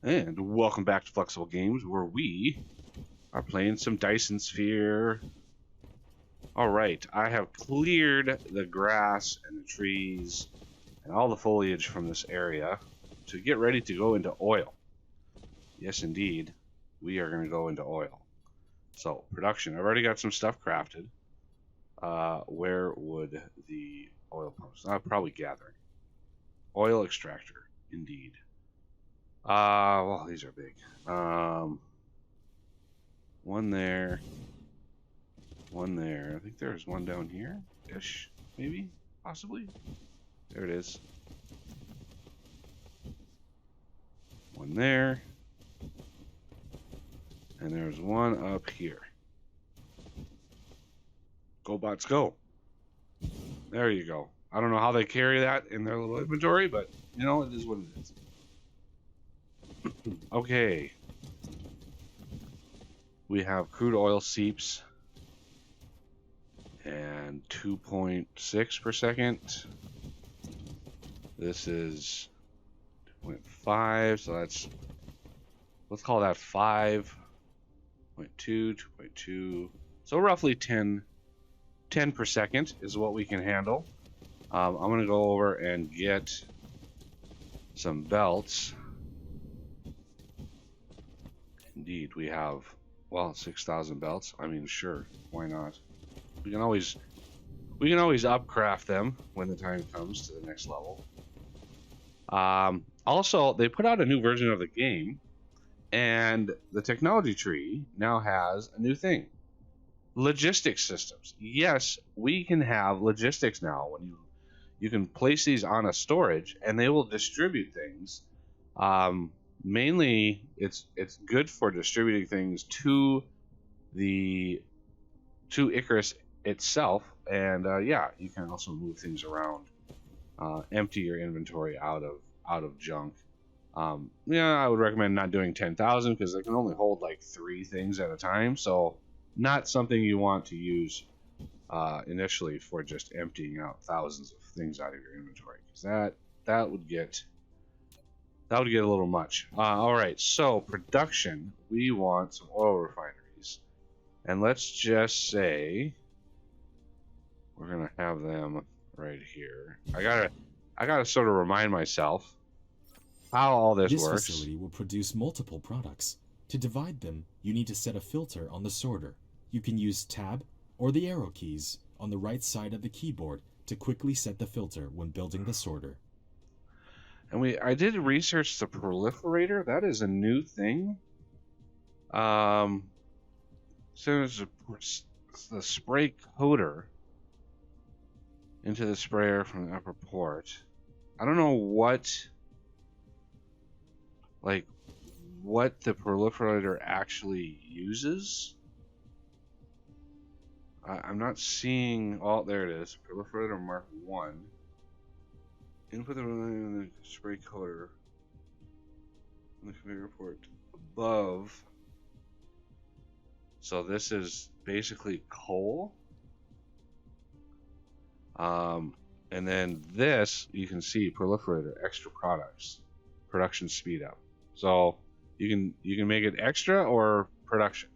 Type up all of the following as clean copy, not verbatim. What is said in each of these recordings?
And welcome back to Flexible Games, where we are playing some Dyson Sphere. Alright, I have cleared the grass and the trees and all the foliage from this area to get ready to go into oil. Yes, indeed, we are going to go into oil. So, production. I've already got some stuff crafted. Where would the oil pumps? Probably gathering. Oil extractor, indeed. Well, these are big. One there. One there. I think there's one down here. Ish. Maybe? Possibly? There it is. One there. And there's one up here. Go bots go. There you go. I don't know how they carry that in their little inventory, but you know, it is what it is. Okay. We have crude oil seeps and 2.6 per second. This is 2.5, so that's, let's call that 5.2, 2.2. So roughly 10 per second is what we can handle. I'm going to go over and get some belts. Indeed, we have, well, 6,000 belts. I mean, sure, why not? We can always upcraft them when the time comes to the next level. Also, they put out a new version of the game, and the technology tree now has a new thing. Logistics systems. Yes, we can have logistics now. When you can place these on a storage, and they will distribute things. Mainly, it's good for distributing things to Icarus itself, and yeah, you can also move things around, empty your inventory out of junk. Yeah, I would recommend not doing 10,000 because they can only hold like 3 things at a time, so not something you want to use initially for just emptying out thousands of things out of your inventory, because that would get a little much. All right, so production, we want some oil refineries, and let's just say we're gonna have them right here. I gotta sort of remind myself how all this works. This facility will produce multiple products. To divide them, you need to set a filter on the sorter. You can use Tab or the arrow keys on the right side of the keyboard to quickly set the filter when building the sorter. And I did research the proliferator. That is a new thing. So there's the spray coater into the sprayer from the upper port. I don't know what the proliferator actually uses. I'm not seeing. Oh, there it is. Proliferator Mark 1. Input the spray coater on the configure port above. So this is basically coal. And then this, you can see proliferator, extra products, production speed up. So you can make it extra or production.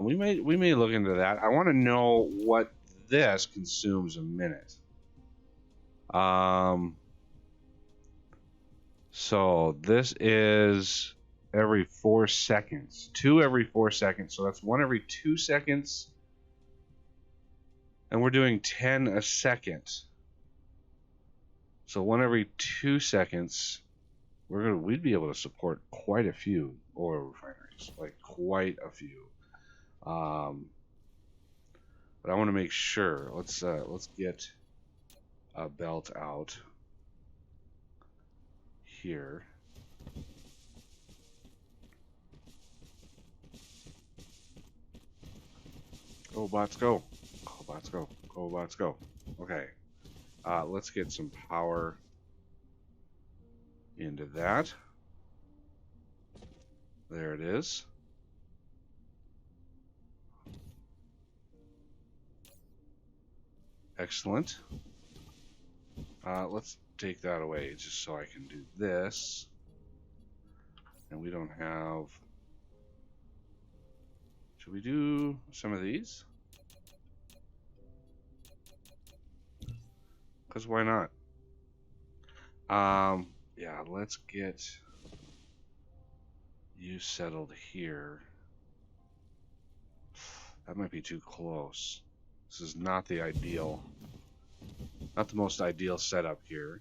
We may look into that. I want to know what this consumes a minute. So this is every 4 seconds. 2 every 4 seconds. So that's 1 every 2 seconds. And we're doing 10 a second. So 1 every 2 seconds, we'd be able to support quite a few oil refineries, like quite a few. But I want to make sure. Let's get a belt out here. Go bots go. Go bots go. Go bots go. Okay. Let's get some power into that. There it is. Excellent. Let's take that away just so I can do this. And we don't have... Should we do some of these? Because why not? Yeah, let's get you settled here. That might be too close. This is not the ideal, not the most ideal setup here.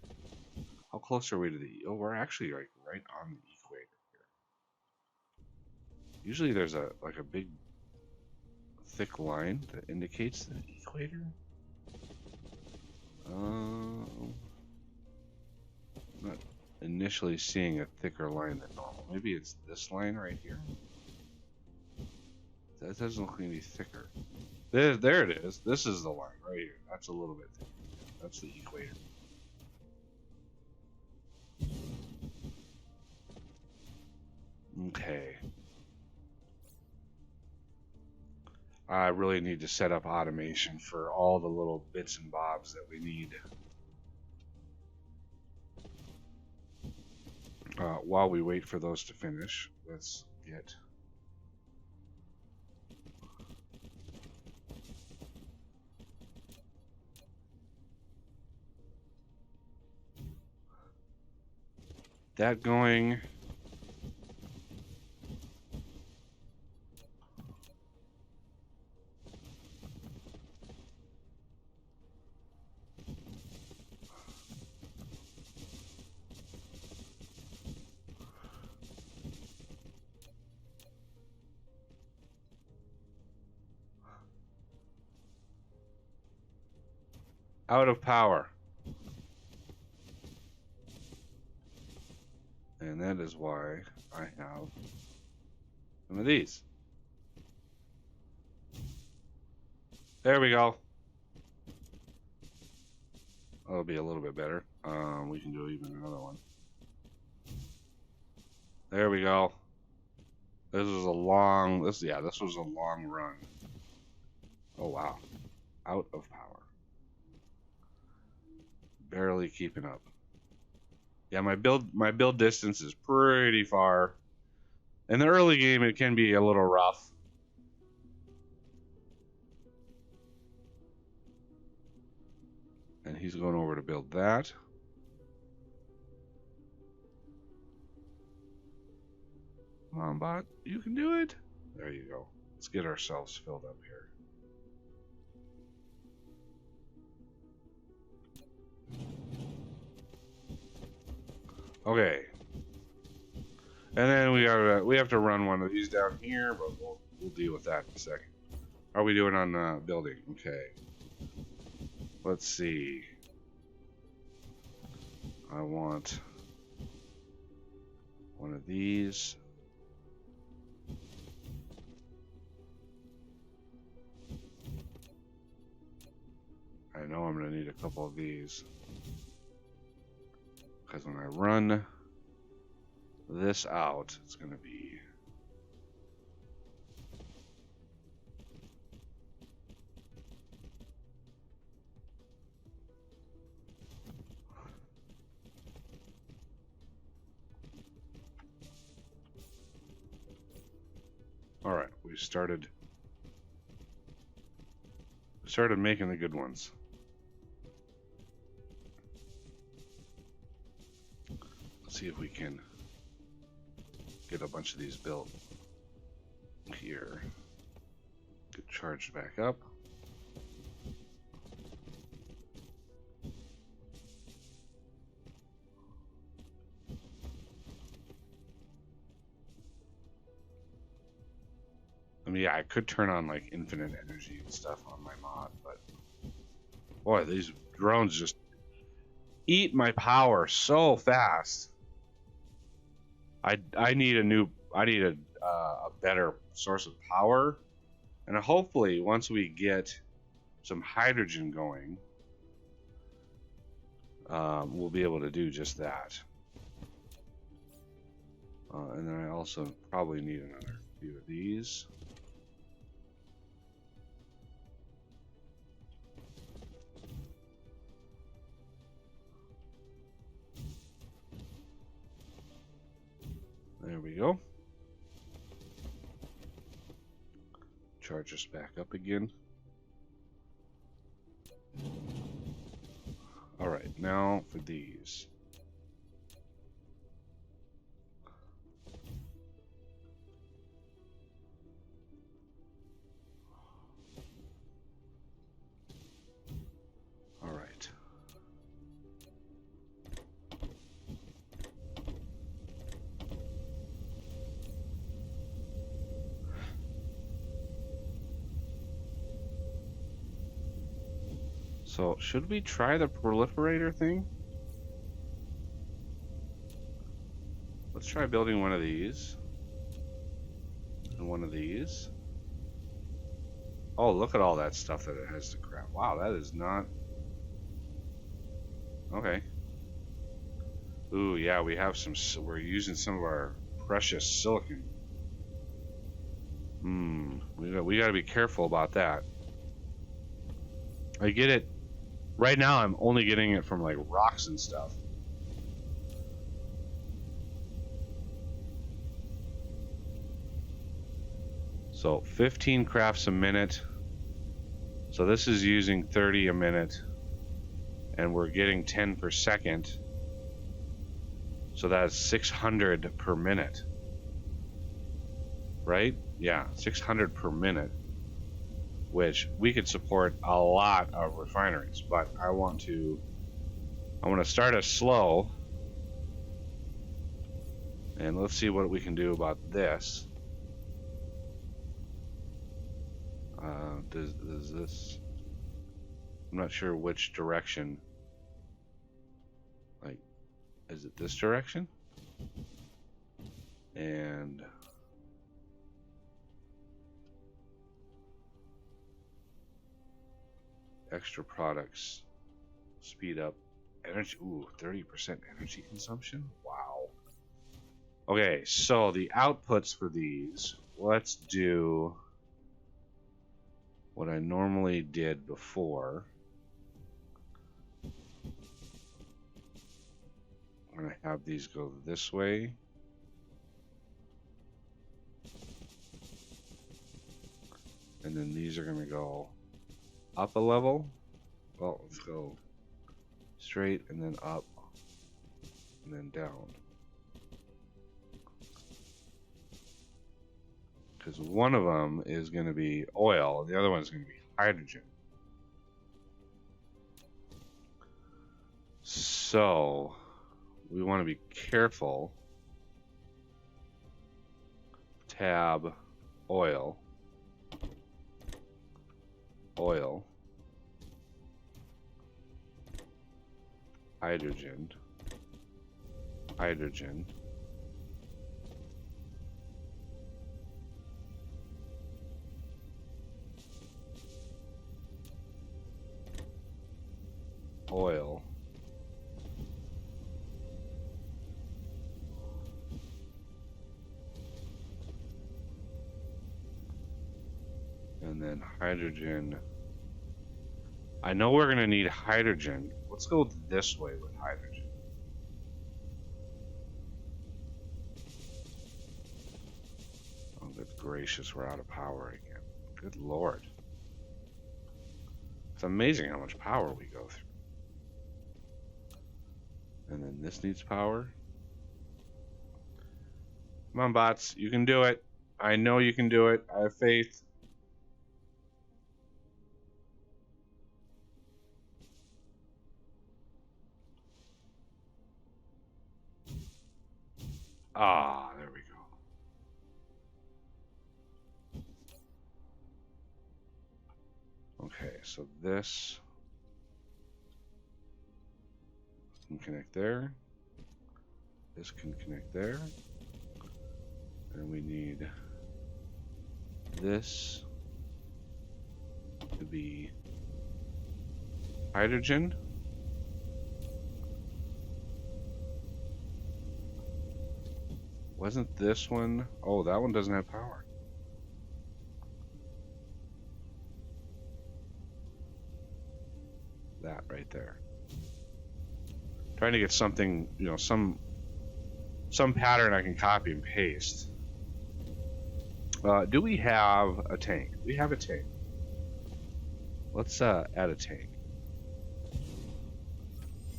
How close are we to the... Oh, we're actually like right on the equator here. Usually there's a big thick line that indicates the equator. Not initially seeing a thicker line than normal. Maybe it's this line right here. That doesn't look any thicker. There it is. This is the line right here. That's a little bit thicker. That's the equator. Okay. I really need to set up automation for all the little bits and bobs that we need. While we wait for those to finish, let's get... that going. Out of power. And that is why I have some of these. There we go. That'll be a little bit better. We can do even another one. There we go. This was a long, this was a long run. Oh wow. Out of power. Barely keeping up. Yeah, my build distance is pretty far. In the early game, it can be a little rough. And he's going over to build that. Come on, bot. You can do it. There you go. Let's get ourselves filled up here. Okay. And then we have to run one of these down here, but we'll deal with that in a second. How are we doing on building? Okay. Let's see. I want one of these. I know I'm going to need a couple of these. Because when I run this out, it's going to be... Alright, we started making the good ones. Let's see if we can get a bunch of these built here. Get charged back up. I mean, yeah, I could turn on like infinite energy and stuff on my mod, but boy, these drones just eat my power so fast. I need a better source of power, and hopefully once we get some hydrogen going, we'll be able to do just that. And then I also probably need another few of these. There we we go. Charge us back up again. Alright, now for these. Alright. So, should we try the proliferator thing? Let's try building one of these. And one of these. Oh, look at all that stuff that it has to craft. Wow, that is not... Okay. Ooh, yeah, we have some... We're using some of our precious silicon. We gotta be careful about that. I get it. Right now, I'm only getting it from, like, rocks and stuff. So, 15 crafts a minute. So this is using 30 a minute. And we're getting 10 per second. So that's 600 per minute. Right? Yeah, 600 per minute. Which we could support a lot of refineries, but I want to start us slow, and let's see what we can do about this. Does this? I'm not sure which direction. Like, is it this direction? And extra products, speed up energy. Ooh, 30% energy consumption. Wow. Okay, so the outputs for these. Let's do what I normally did before. I'm gonna have these go this way. And then these are gonna go up a level. Well, let's go straight and then up and then down. Because one of them is going to be oil, and the other one is going to be hydrogen. So we want to be careful. Tab oil. Oil. Hydrogen. Hydrogen. Oil. And then hydrogen. I know we're going to need hydrogen. Let's go this way with hydrogen. Oh, good gracious, we're out of power again. Good Lord. It's amazing how much power we go through. And then this needs power. Come on, bots. You can do it. I know you can do it. I have faith. Ah, there we go. Okay, so this can connect there. This can connect there. And we need this to be hydrogen. Wasn't this one? Oh, that one doesn't have power. That right there. Trying to get something, you know, some some pattern I can copy and paste. Do we have a tank? We have a tank. Let's add a tank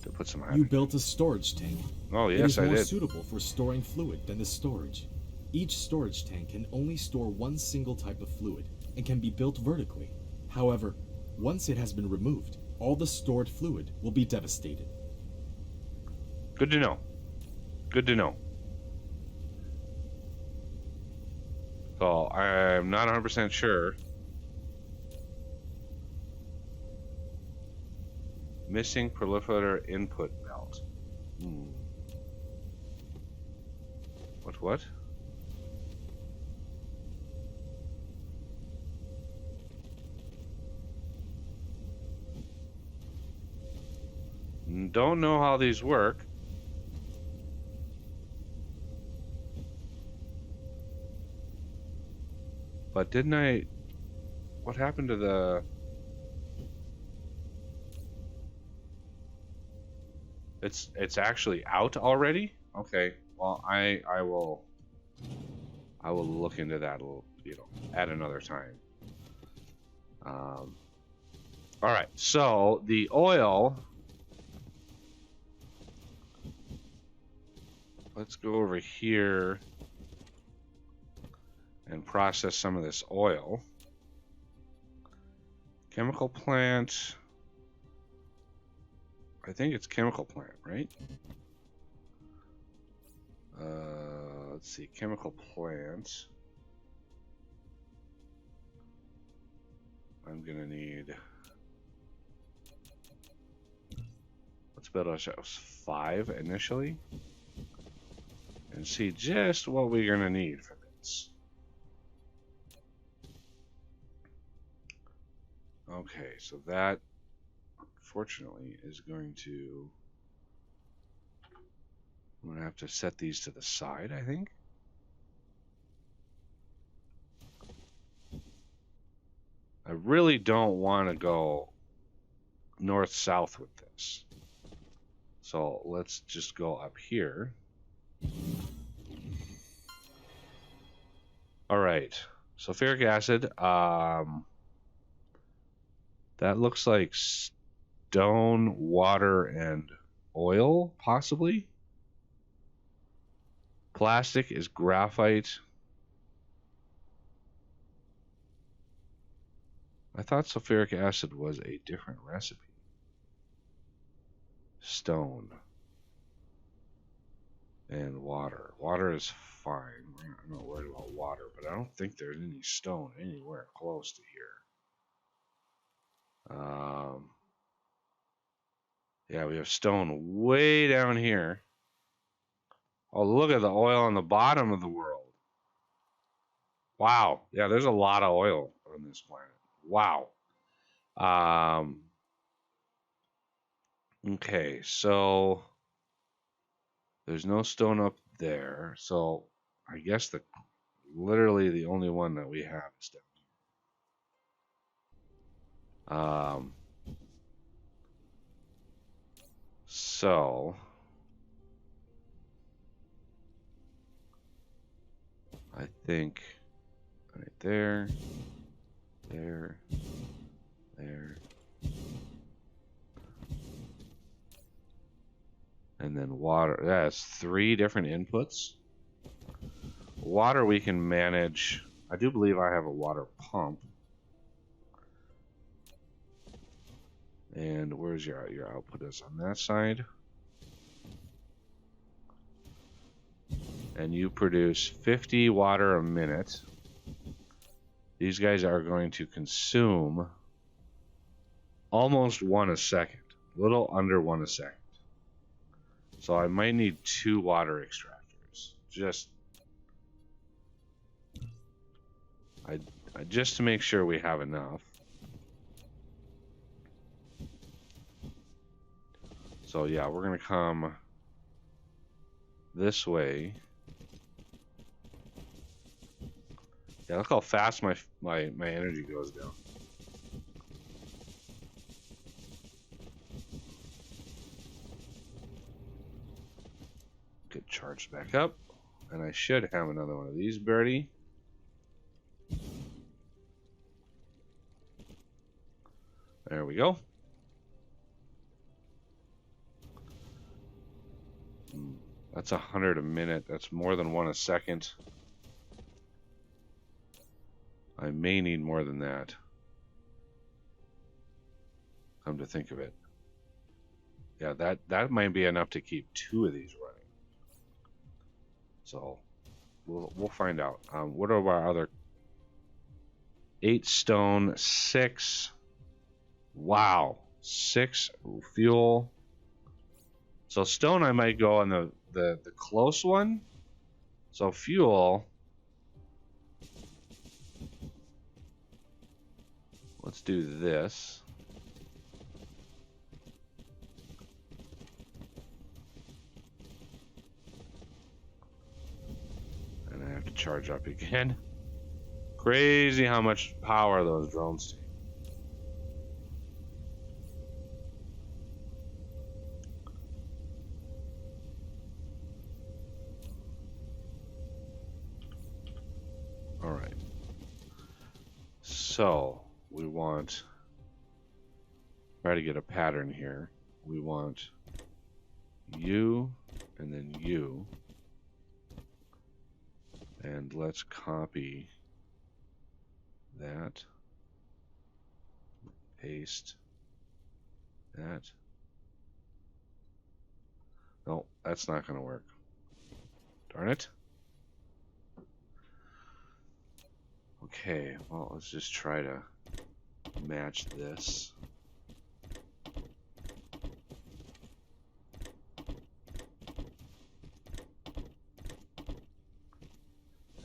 to put some You built a storage tank. Oh, It yes, is I more did. suitable for storing fluid than the storage. Each storage tank can only store one single type of fluid and can be built vertically. However, once it has been removed, all the stored fluid will be devastated. Good to know. Good to know. So I'm not 100% sure. Missing proliferator input belt. What? Don't know how these work. But didn't I... What happened to the... It's actually out already? Okay. Well, I will look into that a little, at another time. All right. So the oil. Let's go over here and process some of this oil. Chemical plant. I think it's chemical plant, right? Let's see, chemical plant. I'm gonna need. Let's build ourselves 5 initially, and see just what we're gonna need for this. Okay, so that unfortunately is going to. I'm going to have to set these to the side, I think. I really don't want to go north-south with this. So let's just go up here. All right, sulfuric acid. That looks like stone, water, and oil, possibly. Plastic is graphite. I thought sulfuric acid was a different recipe. Stone and water. Water is fine. I'm not worried about water, but I don't think there's any stone anywhere close to here. Yeah, we have stone way down here. Oh, look at the oil on the bottom of the world. Wow. Yeah, there's a lot of oil on this planet. Wow. Okay, so there's no stone up there. So I guess literally the only one that we have is down here. So I think right there, there. And then water. That's 3 different inputs. Water we can manage. I do believe I have a water pump. And where's your output is on that side. And you produce 50 water a minute. These guys are going to consume almost 1 a second. A little under 1 a second. So I might need 2 water extractors. Just to make sure we have enough. So yeah, we're gonna come this way. Yeah, look how fast my energy goes down. Get charged. charged back up. And I should have another one of these birdie. There we go. That's 100 a minute. That's more than 1 a second. I may need more than that. Come to think of it. Yeah, that might be enough to keep 2 of these running. So we'll find out. What are our other 8 stone, 6? Wow, 6 fuel. So stone, I might go on the close one. So fuel. Let's do this. And I have to charge up again. Crazy how much power those drones take. All right. So we want, try to get a pattern here. We want you and then you. And let's copy that. Paste that. No, that's not going to work. Darn it. Okay, well, let's just try to match this.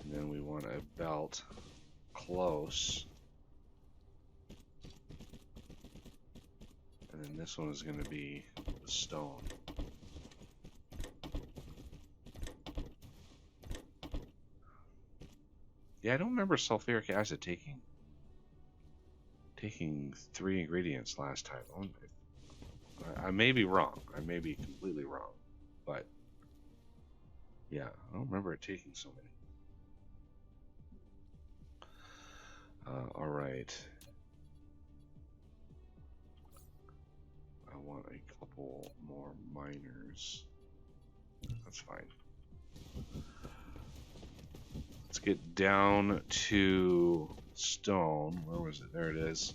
And then we want a belt close. And then this one is going to be the stone. Yeah, I don't remember sulfuric acid taking 3 ingredients last time. I may be wrong. I may be completely wrong. But yeah, I don't remember it taking so many. All right. I want a couple more miners. That's fine. Let's get down to stone. Where was it? There it is.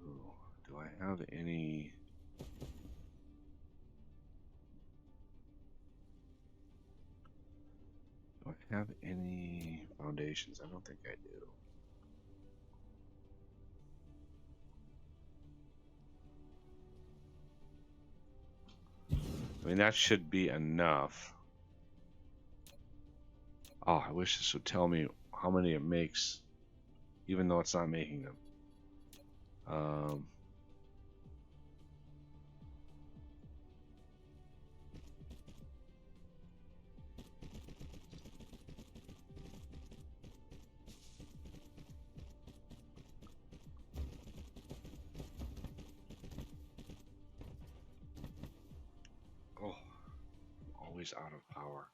Ooh, do I have any? Do I have any foundations? I don't think I do. I mean, that should be enough. Oh, I wish this would tell me how many it makes, even though it's not making them. Oh, I'm always out of power.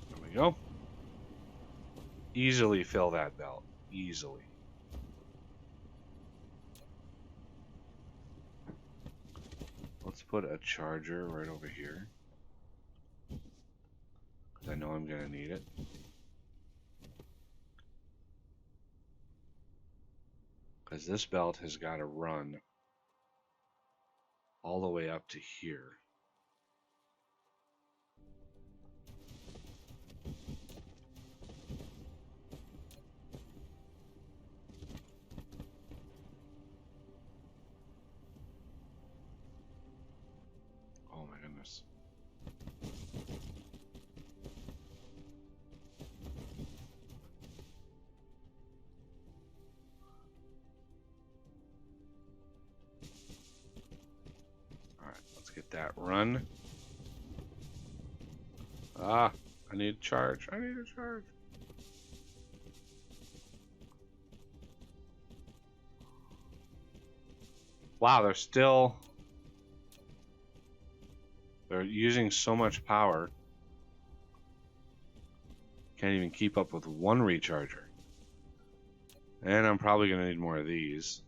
There we go. Easily fill that belt. Easily. Let's put a charger right over here, because I know I'm going to need it. Because this belt has got to run all the way up to here. that run. Ah, I need a charge. I need a charge. Wow, they're using so much power. Can't even keep up with one recharger. And I'm probably gonna need more of these.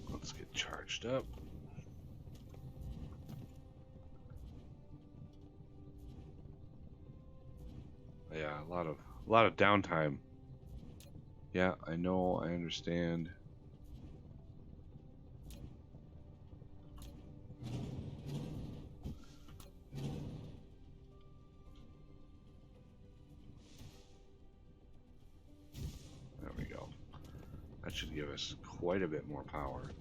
Let's get charged up. Yeah, a lot of downtime. Yeah, I know, I understand. There we go. That should give us quite a bit more power.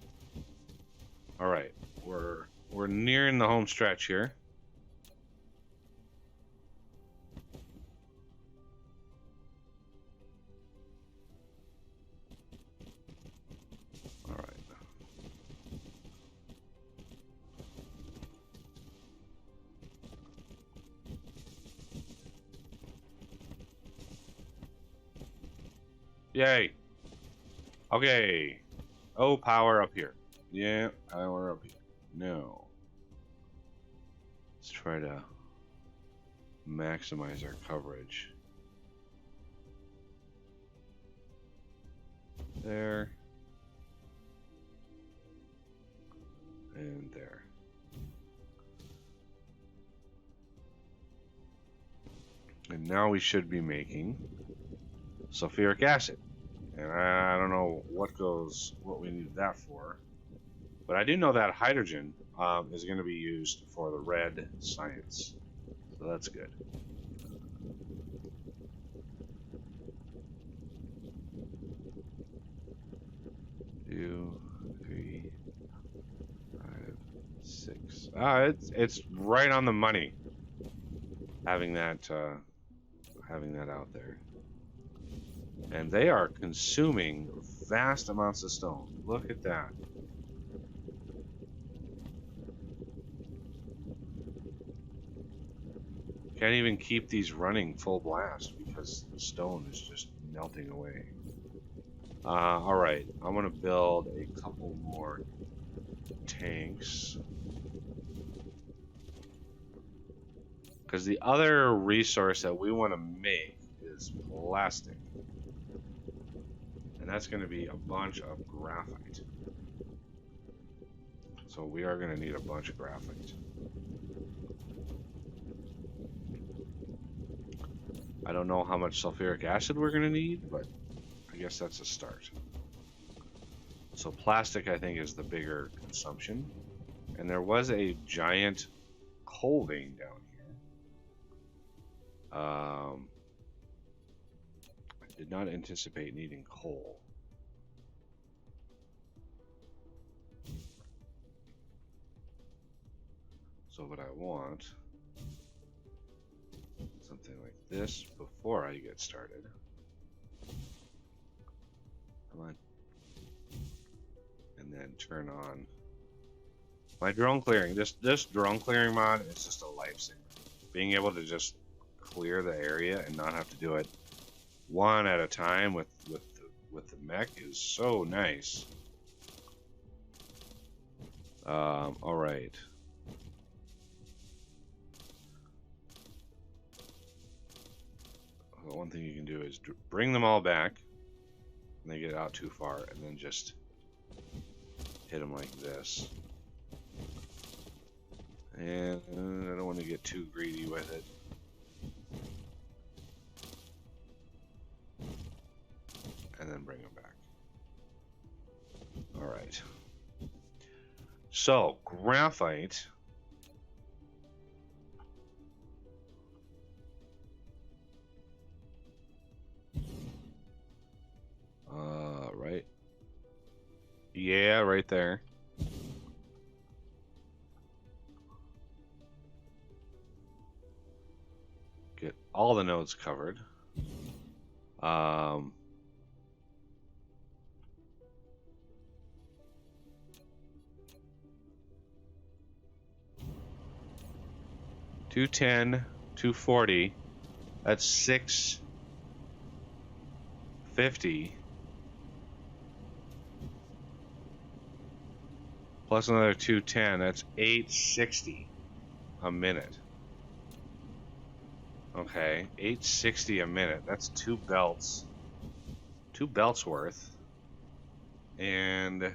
All right, we're nearing the home stretch here. All right. Yay. Okay. Oh, power up here. Yeah, power up here. No. Let's try to maximize our coverage. There. And there. And now we should be making sulfuric acid. And I don't know what we need that for. But I do know that hydrogen is going to be used for the red science. So that's good. Two, three, five, six. It's right on the money. Having that out there. And they are consuming vast amounts of stone. Look at that. Can't even keep these running full blast because the stone is just melting away. Alright, I'm gonna build a couple more tanks. Because the other resource that we want to make is plastic. And that's going to be a bunch of graphite. So we are going to need a bunch of graphite. I don't know how much sulfuric acid we're going to need, but I guess that's a start. So plastic, I think, is the bigger consumption. And there was a giant coal vein down here. I did not anticipate needing coal. So what I want, something like this before I get started. Come on. And then turn on my drone clearing. This drone clearing mod is just a lifesaver. Being able to just clear the area and not have to do it one at a time with the mech is so nice. All right. Well, one thing you can do is bring them all back when they get out too far, and then just hit them like this. And I don't want to get too greedy with it. And then bring them back. All right. So, graphite. Yeah, right there. Get all the nodes covered. 210, 240. That's 650. Plus another 210. That's 860 a minute. Okay, 860 a minute. That's 2 belts. 2 belts worth. And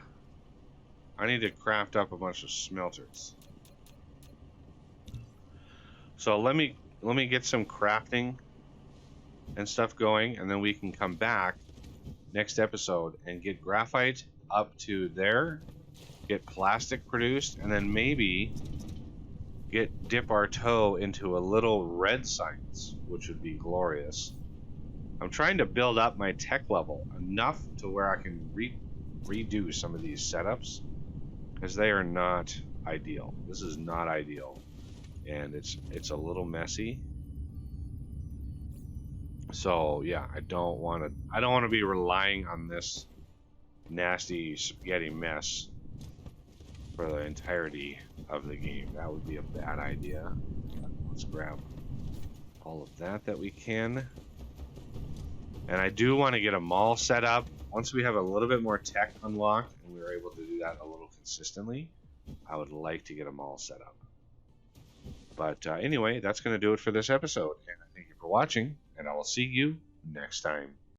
I need to craft up a bunch of smelters. So let me get some crafting and stuff going, and then we can come back next episode and get graphite up to there, get plastic produced, and then maybe dip our toe into a little red science, which would be glorious. I'm trying to build up my tech level enough to where I can redo some of these setups, because they are not ideal. This is not ideal, and it's a little messy. So yeah, I don't want to be relying on this nasty spaghetti mess for the entirety of the game. That would be a bad idea. Let's grab all of that we can. And I do want to get a mall set up. Once we have a little bit more tech unlocked and we're able to do that a little consistently, I would like to get a mall set up. But anyway, that's going to do it for this episode. And I thank you for watching, and I will see you next time.